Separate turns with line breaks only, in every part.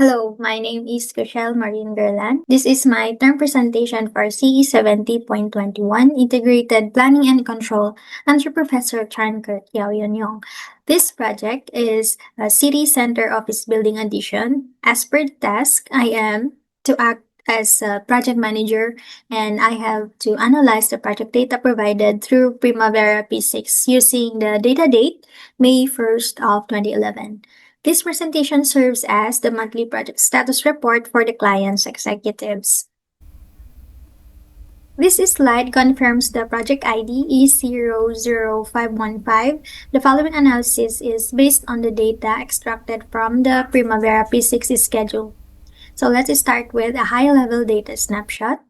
Hello, my name is Krichelle Maureen Gaerlan. This is my term presentation for CE70.21 Integrated Planning and Control under Professor Charnkurt Yaoyuenyong. This project is a city center office building addition. As per the task, I am to act as a project manager and I have to analyze the project data provided through Primavera P6 using the data date May 1st of 2011. This presentation serves as the monthly project status report for the client's executives. This slide confirms the project ID is 00515. The following analysis is based on the data extracted from the Primavera P6 schedule. So let's start with a high-level data snapshot.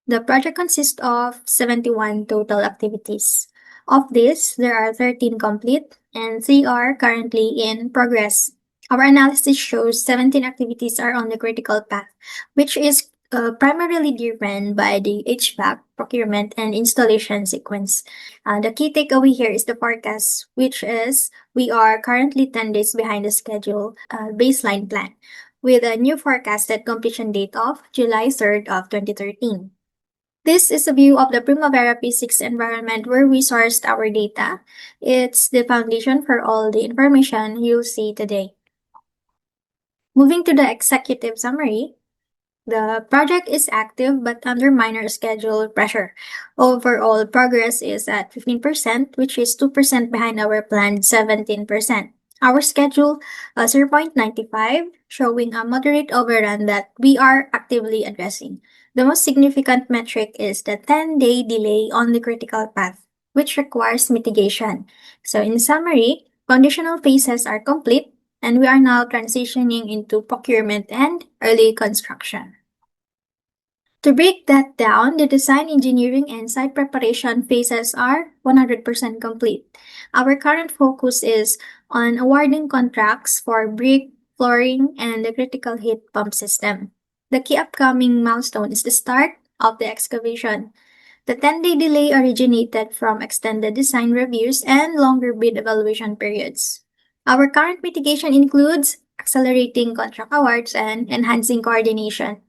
The project consists of 71 total activities. Of this, there are 13 complete and 3 are currently in progress. Our analysis shows 17 activities are on the critical path, which is primarily driven by the HVAC, procurement, and installation sequence. The key takeaway here is the forecast, which is we are currently 10 days behind the schedule baseline plan, with a new forecasted completion date of July 3rd of 2013. This is a view of the Primavera P6 environment where we sourced our data. It's the foundation for all the information you'll see today. Moving to the executive summary, the project is active but under minor schedule pressure. Overall progress is at 15%, which is 2% behind our planned 17%. Our schedule 0.95, showing a moderate overrun that we are actively addressing. The most significant metric is the 10-day delay on the critical path, which requires mitigation. So in summary, foundational phases are complete, and we are now transitioning into procurement and early construction. To break that down, the design, engineering, and site preparation phases are 100% complete. Our current focus is on awarding contracts for brick, flooring, and the critical heat pump system. The key upcoming milestone is the start of the excavation. The 10-day delay originated from extended design reviews and longer bid evaluation periods. Our current mitigation includes accelerating contract awards and enhancing coordination.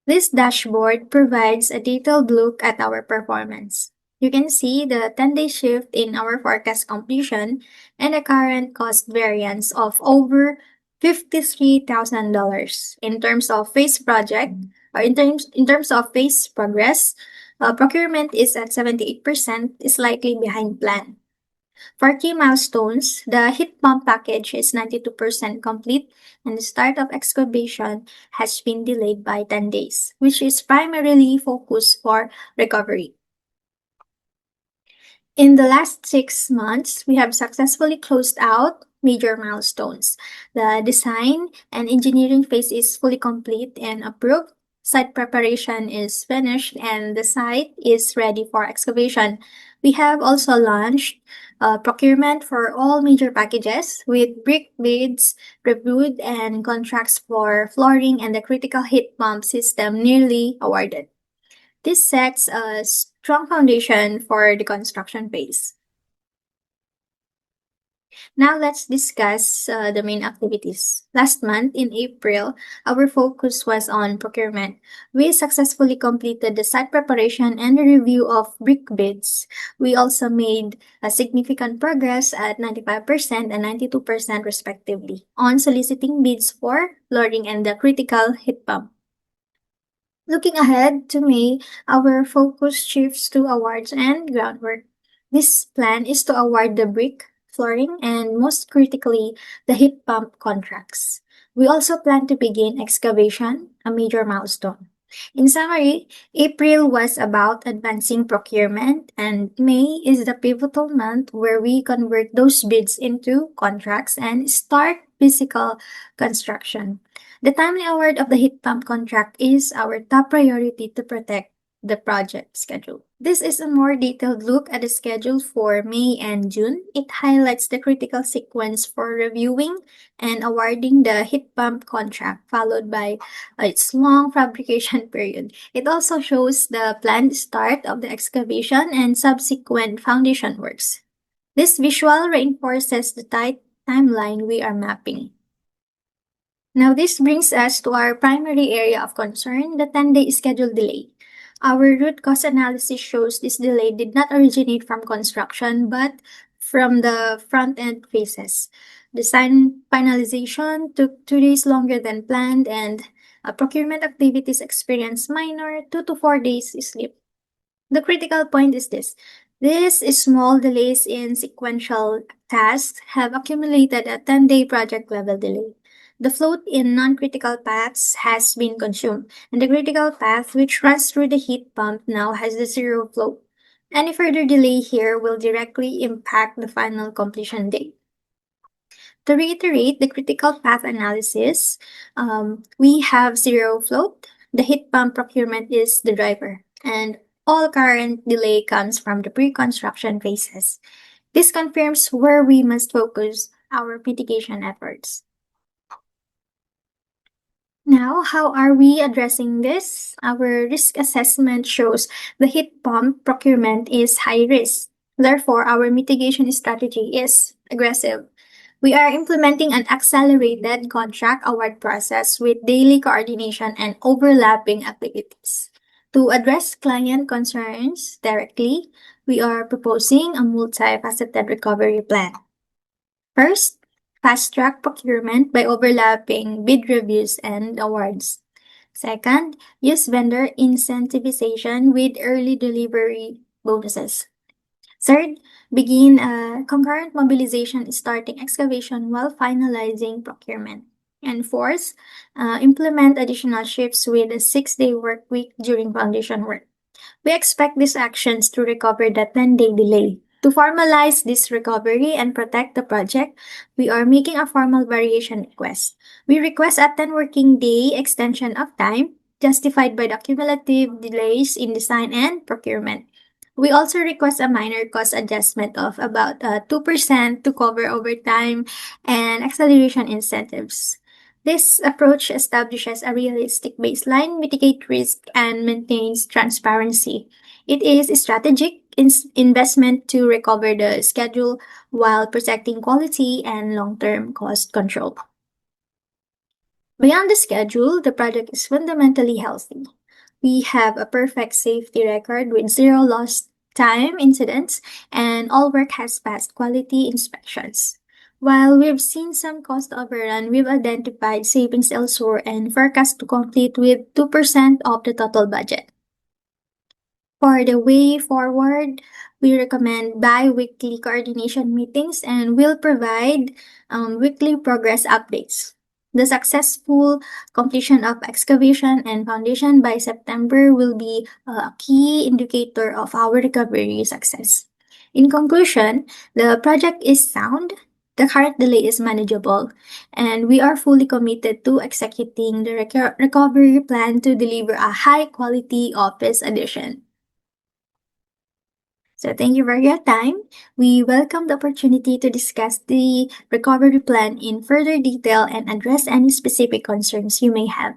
This dashboard provides a detailed look at our performance. You can see the 10-day shift in our forecast completion and a current cost variance of over $53,000. In terms of phase project, or in terms of phase progress, procurement is at 78%, slightly behind plan. For key milestones, the heat pump package is 92% complete and the start of excavation has been delayed by 10 days, which is primarily focused for recovery. In the last 6 months, we have successfully closed out major milestones. The design and engineering phase is fully complete and approved. Site preparation is finished and the site is ready for excavation. We have also launched procurement for all major packages with brick bids reviewed and contracts for flooring and the critical heat pump system nearly awarded. This sets a strong foundation for the construction phase. Now let's discuss the main activities. Last month, in April, our focus was on procurement. We successfully completed the site preparation and the review of brick bids. We also made a significant progress at 95% and 92% respectively on soliciting bids for flooring and the critical heat pump. Looking ahead to May, our focus shifts to awards and groundwork. This plan is to award the brick, flooring, and most critically, the heat pump contracts. We also plan to begin excavation, a major milestone. In summary, April was about advancing procurement, and May is the pivotal month where we convert those bids into contracts and start physical construction. The timely award of the heat pump contract is our top priority to protect the project schedule. This is a more detailed look at the schedule for May and June. It highlights the critical sequence for reviewing and awarding the heat pump contract, followed by its long fabrication period. It also shows the planned start of the excavation and subsequent foundation works. This visual reinforces the tight timeline we are mapping. Now, this brings us to our primary area of concern, the 10-day schedule delay. Our root cause analysis shows this delay did not originate from construction, but from the front-end phases. Design finalization took 2 days longer than planned, and procurement activities experienced minor 2 to 4 days slip. The critical point is this. These small delays in sequential tasks have accumulated a 10-day project level delay. The float in non-critical paths has been consumed, and the critical path, which runs through the heat pump, now has the zero float. Any further delay here will directly impact the final completion date. To reiterate the critical path analysis, we have zero float, the heat pump procurement is the driver, and all current delay comes from the pre-construction phases. This confirms where we must focus our mitigation efforts. Now, how are we addressing this? Our risk assessment shows the heat pump procurement is high risk. Therefore, our mitigation strategy is aggressive. We are implementing an accelerated contract award process with daily coordination and overlapping activities. To address client concerns directly, we are proposing a multifaceted recovery plan. First, fast-track procurement by overlapping bid reviews and awards. Second, use vendor incentivization with early delivery bonuses. Third, begin a concurrent mobilization starting excavation while finalizing procurement. And fourth, implement additional shifts with a 6-day work week during foundation work. We expect these actions to recover the 10-day delay. To formalize this recovery and protect the project, we are making a formal variation request. We request a 10 working day extension of time justified by the cumulative delays in design and procurement. We also request a minor cost adjustment of about 2% to cover overtime and acceleration incentives. This approach establishes a realistic baseline, mitigates risk, and maintains transparency. It is a strategic investment to recover the schedule while protecting quality and long-term cost control. Beyond the schedule, the project is fundamentally healthy. We have a perfect safety record with zero lost time incidents, and all work has passed quality inspections. While we've seen some cost overrun, we've identified savings elsewhere and forecast to complete with 2% of the total budget. For the way forward, we recommend bi-weekly coordination meetings and will provide weekly progress updates. The successful completion of excavation and foundation by September will be a key indicator of our recovery success. In conclusion, the project is sound, the current delay is manageable, and we are fully committed to executing the recovery plan to deliver a high-quality office addition. So thank you for your time. We welcome the opportunity to discuss the recovery plan in further detail and address any specific concerns you may have.